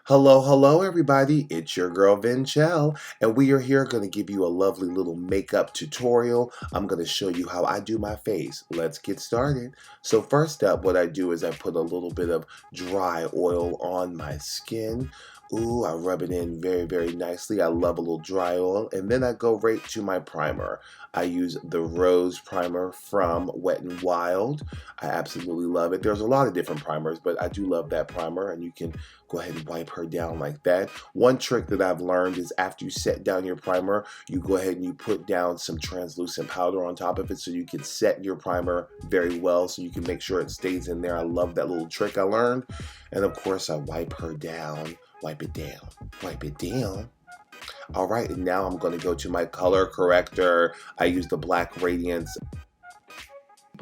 Hello, hello, everybody. It's your girl VinChelle, and we are here going to give you a lovely little makeup tutorial. I'm going to show you how I do my face. Let's get started. So first up, what I do is I put a little bit of dry oil on my skin. Ooh, I rub it in very, very nicely. I love a little dry oil. And then I go right to my primer. I use the Rose Primer from Wet n Wild. I absolutely love it. There's a lot of different primers, but I do love that primer, and you can go ahead and wipe her down like that. One trick that I've learned is after you set down your primer, you go ahead and you put down some translucent powder on top of it so you can set your primer very well so you can make sure it stays in there. I love that little trick I learned. And of course, I wipe her down. Wipe it down. Wipe it down. All right, and now I'm going to go to my color corrector. I use the Black Radiance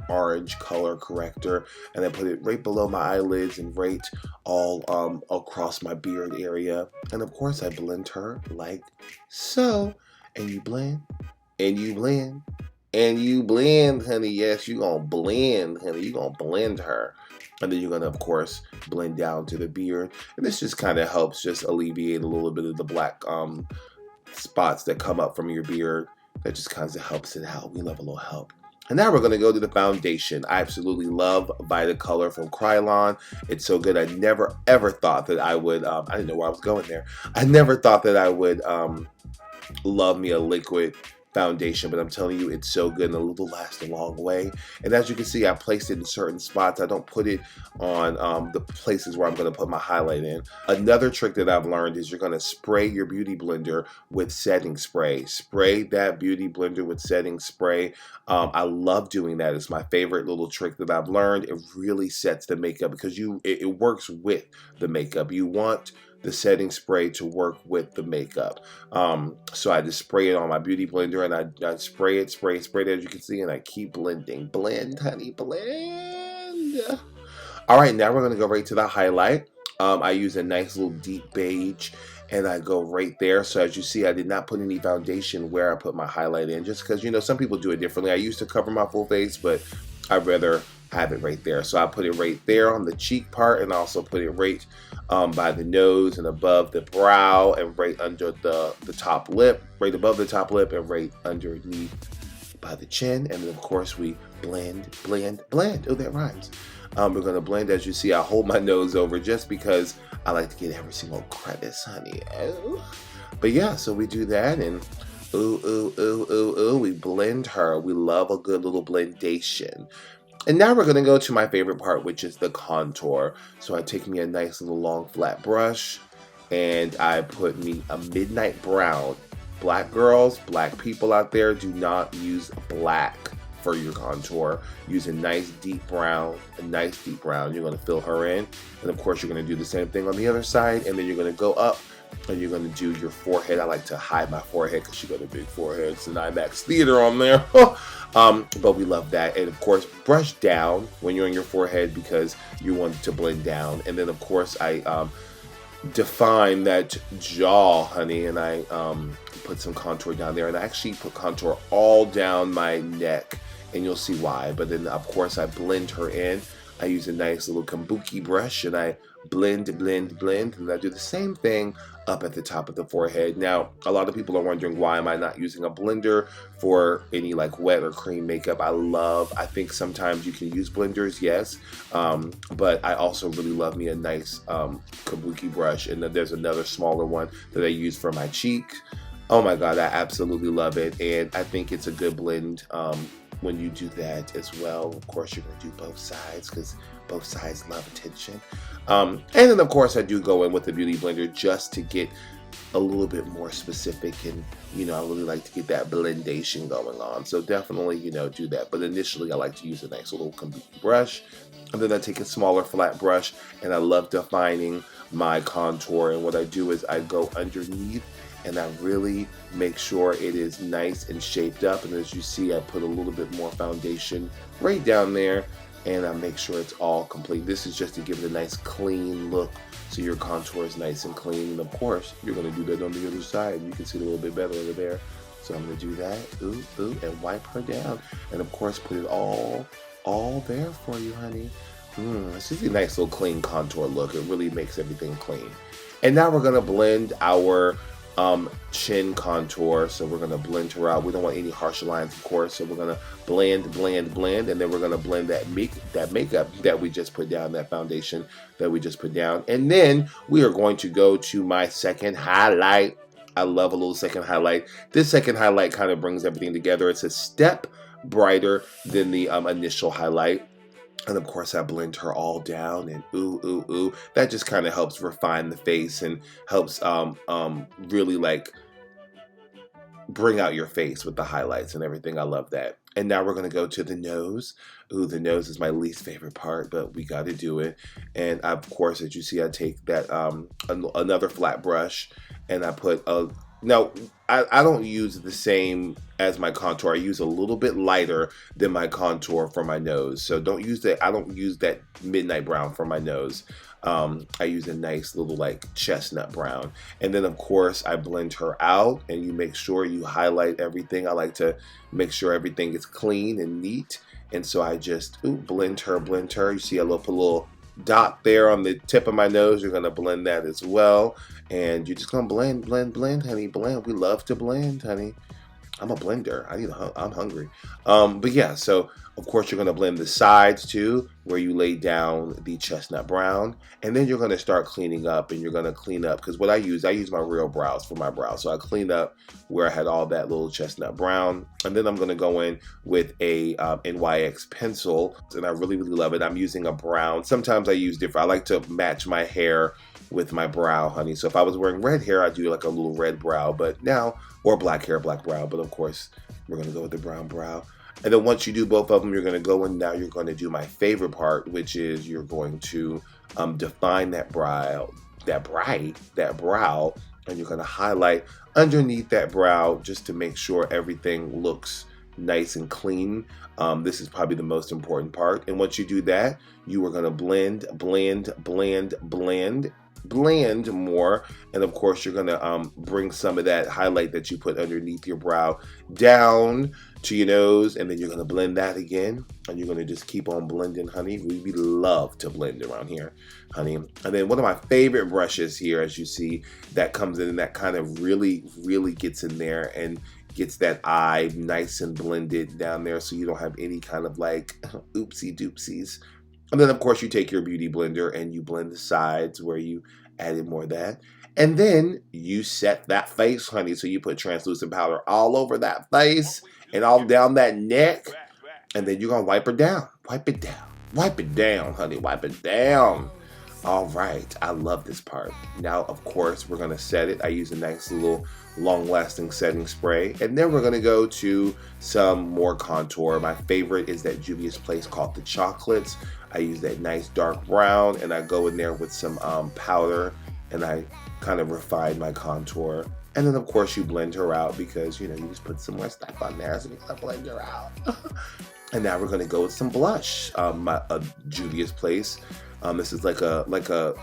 orange color corrector, and I put it right below my eyelids and right all across my beard area. And of course, I blend her like so. And you blend, and you blend, and you blend, honey. Yes, you're gonna blend, honey. You're gonna blend her. And then you're gonna, of course, blend down to the beard. And this just kind of helps just alleviate a little bit of the black spots that come up from your beard. That just kind of helps it out. We love a little help. And now we're going to go to the foundation. I absolutely love Vitacolor from Krylon. It's so good. I never ever thought that I would, I didn't know where I was going there. I never thought that I would love me a liquid foundation, but I'm telling you, it's so good and it will last a long way. And as you can see, I placed it in certain spots. I don't put it on the places where I'm going to put my highlight in. Another trick that I've learned is you're going to spray your beauty blender with setting spray. Spray that beauty blender with setting spray. I love doing that. It's my favorite little trick that I've learned. It really sets the makeup because it works with the makeup. You want the setting spray to work with the makeup. So I just spray it on my beauty blender, and I spray it, as you can see, and I keep blending. Blend, honey, blend. All right, now we're gonna go right to the highlight. I use a nice little deep beige, and I go right there. So as you see, I did not put any foundation where I put my highlight in, just because, you know, some people do it differently. I used to cover my full face, but I'd rather have it right there. So I put it right there on the cheek part, and I also put it right by the nose and above the brow and right under the top lip, right above the top lip and right underneath by the chin. And then of course we blend, blend, blend. Oh, that rhymes. We're going to blend. As you see, I hold my nose over just because I like to get every single crevice, honey. Oh. But yeah, so we do that, and ooh, ooh, ooh, ooh, ooh, we blend her. We love a good little blendation. And now we're going to go to my favorite part, which is the contour. So I take me a nice little long flat brush, and I put me a midnight brown. Black girls, black people out there, do not use black for your contour. Use a nice deep brown, You're going to fill her in. And of course, you're going to do the same thing on the other side, and then you're going to go up and you're going to do your forehead. I like to hide my forehead because she got a big forehead. It's an IMAX theater on there. But we love that. And of course, brush down when you're on your forehead because you want it to blend down. And then of course, I define that jaw, honey, and I put some contour down there. And I actually put contour all down my neck, and you'll see why. But then of course, I blend her in. I use a nice little kabuki brush, and I blend, blend, blend, and I do the same thing up at the top of the forehead. Now, a lot of people are wondering, why am I not using a blender for any like wet or cream makeup? I think sometimes you can use blenders, yes, but I also really love me a nice kabuki brush, and then there's another smaller one that I use for my cheek. Oh my God, I absolutely love it, and I think it's a good blend when you do that as well. Of course, you're going to do both sides because both sides love attention. And then, of course, I do go in with the Beauty Blender just to get a little bit more specific, and, you know, I really like to get that blendation going on. So definitely, you know, do that. But initially, I like to use a nice little kabuki brush. And then I take a smaller flat brush, and I love defining my contour. And what I do is I go underneath, and I really make sure it is nice and shaped up. And as you see, I put a little bit more foundation right down there, and I make sure it's all complete. This is just to give it a nice clean look, so your contour is nice and clean. And of course, you're gonna do that on the other side. You can see it a little bit better over there. So I'm gonna do that, ooh, ooh, and wipe her down. And of course, put it all there for you, honey. It's just a nice little clean contour look. It really makes everything clean. And now we're gonna blend our chin contour. So we're gonna blend her out. We don't want any harsh lines, of course. So we're gonna blend, blend, blend, and then we're gonna blend that makeup that we just put down, that foundation that we just put down. And then we are going to go to my second highlight. I love a little second highlight. This second highlight kind of brings everything together. It's a step brighter than the initial highlight. And of course, I blend her all down, and ooh, ooh, ooh. That just kind of helps refine the face and helps really like bring out your face with the highlights and everything. I love that. And now we're gonna go to the nose. Ooh, the nose is my least favorite part, but we got to do it. And of course, as you see, I take that another flat brush, and I put a now. I don't use the same as my contour. I use a little bit lighter than my contour for my nose. So don't use that. I don't use that midnight brown for my nose. I use a nice little like chestnut brown. And then of course I blend her out, and you make sure you highlight everything. I like to make sure everything is clean and neat. And so I just blend her, blend her. You see I put a little dot there on the tip of my nose. You're gonna blend that as well. And you're just gonna blend, blend, blend, honey, blend. We love to blend, honey. I'm a blender. I'm hungry. But yeah, so of course you're gonna blend the sides too, where you lay down the chestnut brown, and then you're gonna start cleaning up, and you're gonna clean up because what I use my real brows for my brows. So I cleaned up where I had all that little chestnut brown, and then I'm gonna go in with a NYX pencil, and I really, really love it. I'm using a brown. Sometimes I use different. I like to match my hair with my brow, honey. So if I was wearing red hair, I'd do like a little red brow, but now, or black hair, black brow, but of course, we're gonna go with the brown brow. And then once you do both of them, you're gonna go in, now you're gonna do my favorite part, which is you're going to define that brow, and you're gonna highlight underneath that brow just to make sure everything looks nice and clean. This is probably the most important part. And once you do that, you are gonna blend, blend, blend, blend, blend more, and of course you're gonna bring some of that highlight that you put underneath your brow down to your nose, and then you're gonna blend that again, and you're gonna just keep on blending, honey. We love to blend around here, honey. And then one of my favorite brushes here, as you see, that comes in and that kind of really gets in there and gets that eye nice and blended down there, so you don't have any kind of like oopsie doopsies. And then of course you take your beauty blender and you blend the sides where you added more of that. And then you set that face, honey. So you put translucent powder all over that face and all down that neck. And then you're gonna wipe her down. Wipe it down. Wipe it down, honey. Wipe it down. All right, I love this part. Now, of course, we're gonna set it. I use a nice little long-lasting setting spray. And then we're gonna go to some more contour. My favorite is that Juvia's Place called the Chocolates. I use that nice dark brown, and I go in there with some powder, and I kind of refine my contour. And then, of course, you blend her out because, you know, you just put some more stuff on there, so you gotta blend her out. And now we're gonna go with some blush. Juvia's Place. This is like a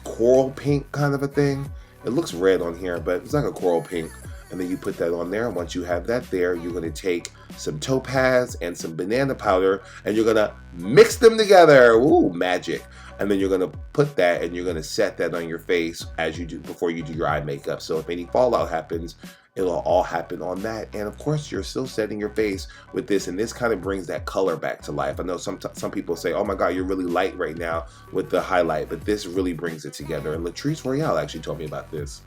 coral pink kind of a thing. It looks red on here, but it's like a coral pink. And then you put that on there. And once you have that there, you're gonna take some topaz and some banana powder, and you're gonna mix them together. Ooh, magic. And then you're gonna put that, and you're gonna set that on your face as you do before you do your eye makeup. So if any fallout happens, it'll all happen on that. And of course, you're still setting your face with this, and this kind of brings that color back to life. I know some people say, oh my God, you're really light right now with the highlight, but this really brings it together. And Latrice Royale actually told me about this.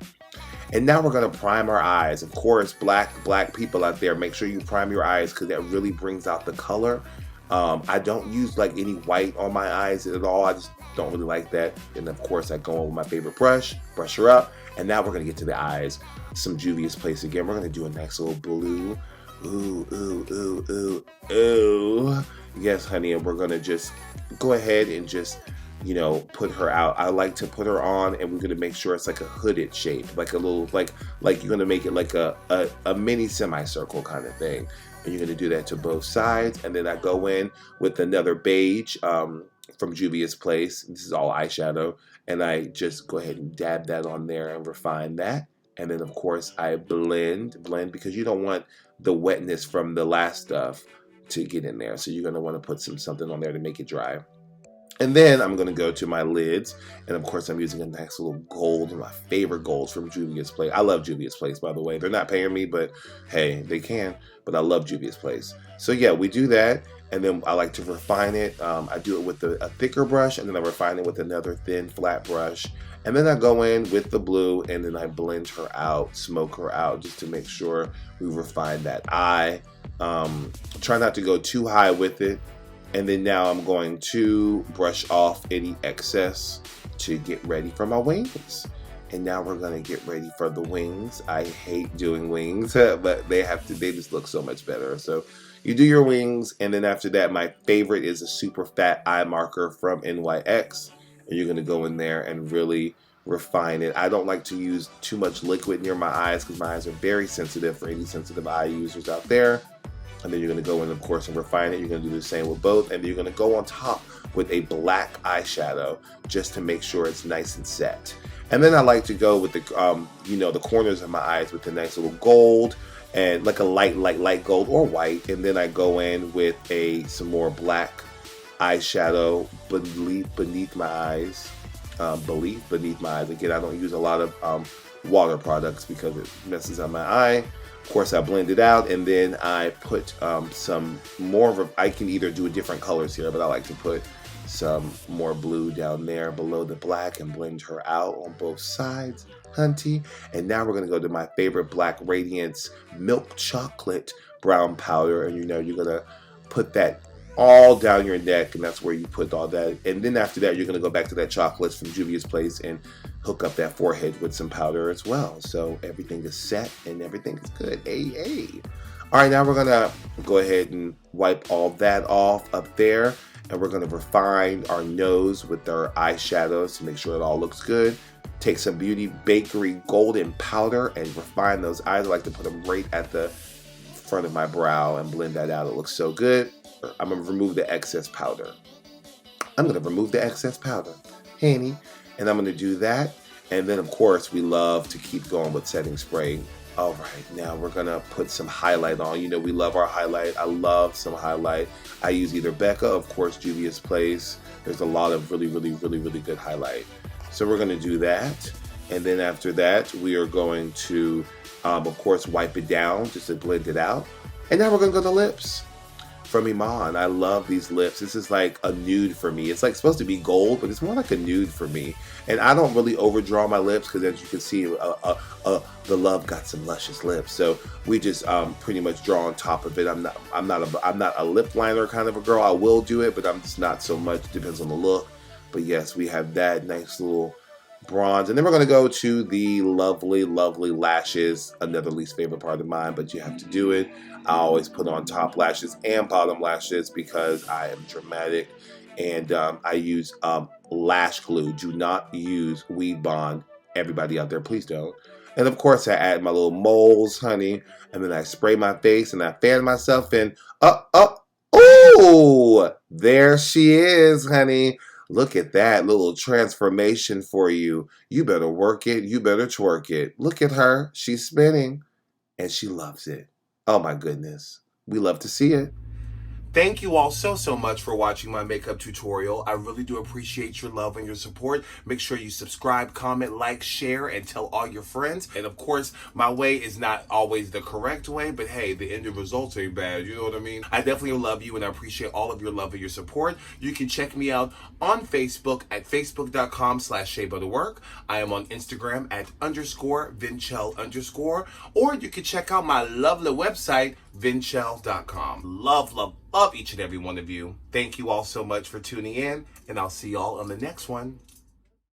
And now we're gonna prime our eyes. Of course, black people out there, make sure you prime your eyes because that really brings out the color. I don't use like any white on my eyes at all. I just don't really like that. And of course, I go on with my favorite brush her up. And now we're gonna get to the eyes. Some Juvia's Place again. We're gonna do a nice little blue. Ooh, ooh, ooh, ooh, ooh. Yes, honey, and we're gonna just go ahead and just, you know, put her out. I like to put her on, and we're gonna make sure it's like a hooded shape, like a little, like you're gonna make it like a mini semicircle kind of thing. And you're gonna do that to both sides. And then I go in with another beige from Juvia's Place. This is all eyeshadow. And I just go ahead and dab that on there and refine that. And then of course I blend because you don't want the wetness from the last stuff to get in there. So you're gonna want to put something on there to make it dry. And then I'm going to go to my lids. And of course, I'm using a nice little gold, my favorite golds from Juvia's Place. I love Juvia's Place, by the way. They're not paying me, but hey, they can. But I love Juvia's Place. So yeah, we do that. And then I like to refine it. I do it with a thicker brush, and then I refine it with another thin, flat brush. And then I go in with the blue, and then I blend her out, smoke her out, just to make sure we refine that eye. Try not to go too high with it. And then now I'm going to brush off any excess to get ready for my wings. And now we're gonna get ready for the wings. I hate doing wings, but they just look so much better. So you do your wings, and then after that, my favorite is a super fat eye marker from NYX. And you're gonna go in there and really refine it. I don't like to use too much liquid near my eyes because my eyes are very sensitive, for any sensitive eye users out there. And then you're going to go in, of course, and refine it. You're going to do the same with both. And then you're going to go on top with a black eyeshadow just to make sure it's nice and set. And then I like to go with the, the corners of my eyes with a nice little gold and like a light gold or white. And then I go in with some more black eyeshadow beneath my eyes. Beneath my eyes. Again, I don't use a lot of water products because it messes up my eye. Of course, I blend it out, and then I put some more of I can either do different colors here, but I like to put some more blue down there below the black and blend her out on both sides, hunty. And now we're going to go to my favorite Black Radiance Milk Chocolate Brown Powder, and you're going to put that all down your neck, and that's where you put all that. And then after that, you're going to go back to that chocolates from Juvia's Place and hook up that forehead with some powder as well. So everything is set and everything is good. Hey. All right, now we're going to go ahead and wipe all that off up there, and we're going to refine our nose with our eyeshadows to make sure it all looks good. Take some Beauty Bakery golden powder and refine those eyes. I like to put them right at the front of my brow and blend that out. It looks so good. I'm going to remove the excess powder. Handy. And I'm going to do that. And then, of course, we love to keep going with setting spray. All right, now we're going to put some highlight on. We love our highlight. I love some highlight. I use either Becca, of course, Juvia's Place. There's a lot of really good highlight. So we're going to do that. And then after that, we are going to, of course, wipe it down just to blend it out. And now we're going to go to lips. From Iman. I love these lips. This is like a nude for me. It's like supposed to be gold, but it's more like a nude for me. And I don't really overdraw my lips because, as you can see, the Love got some luscious lips. So we just pretty much draw on top of it. I'm not a lip liner kind of a girl. I will do it, but I'm just not so much. Depends on the look. But yes, we have that nice little bronze, and then we're going to go to the lovely lashes, another least favorite part of mine, but you have to do it. I always put on top lashes and bottom lashes because I am dramatic, and I use lash glue. Do not use Weed Bond. Everybody out there, please don't. And of course, I add my little moles, honey, and then I spray my face and I fan myself in. Oh, there she is, honey. Look at that little transformation for you. You better work it. You better twerk it. Look at her. She's spinning, and she loves it. Oh, my goodness. We love to see it. Thank you all so much for watching my makeup tutorial. I really do appreciate your love and your support. Make sure you subscribe, comment, like, share, and tell all your friends. And of course, my way is not always the correct way, but hey, the end results ain't bad. You know what I mean? I definitely love you, and I appreciate all of your love and your support. You can check me out on Facebook at facebook.com/SheaButterWork. I am on Instagram at _VinChelle_, or you can check out my lovely website, VinChelle.com. Love each and every one of you. Thank you all so much for tuning in, and I'll see y'all on the next one.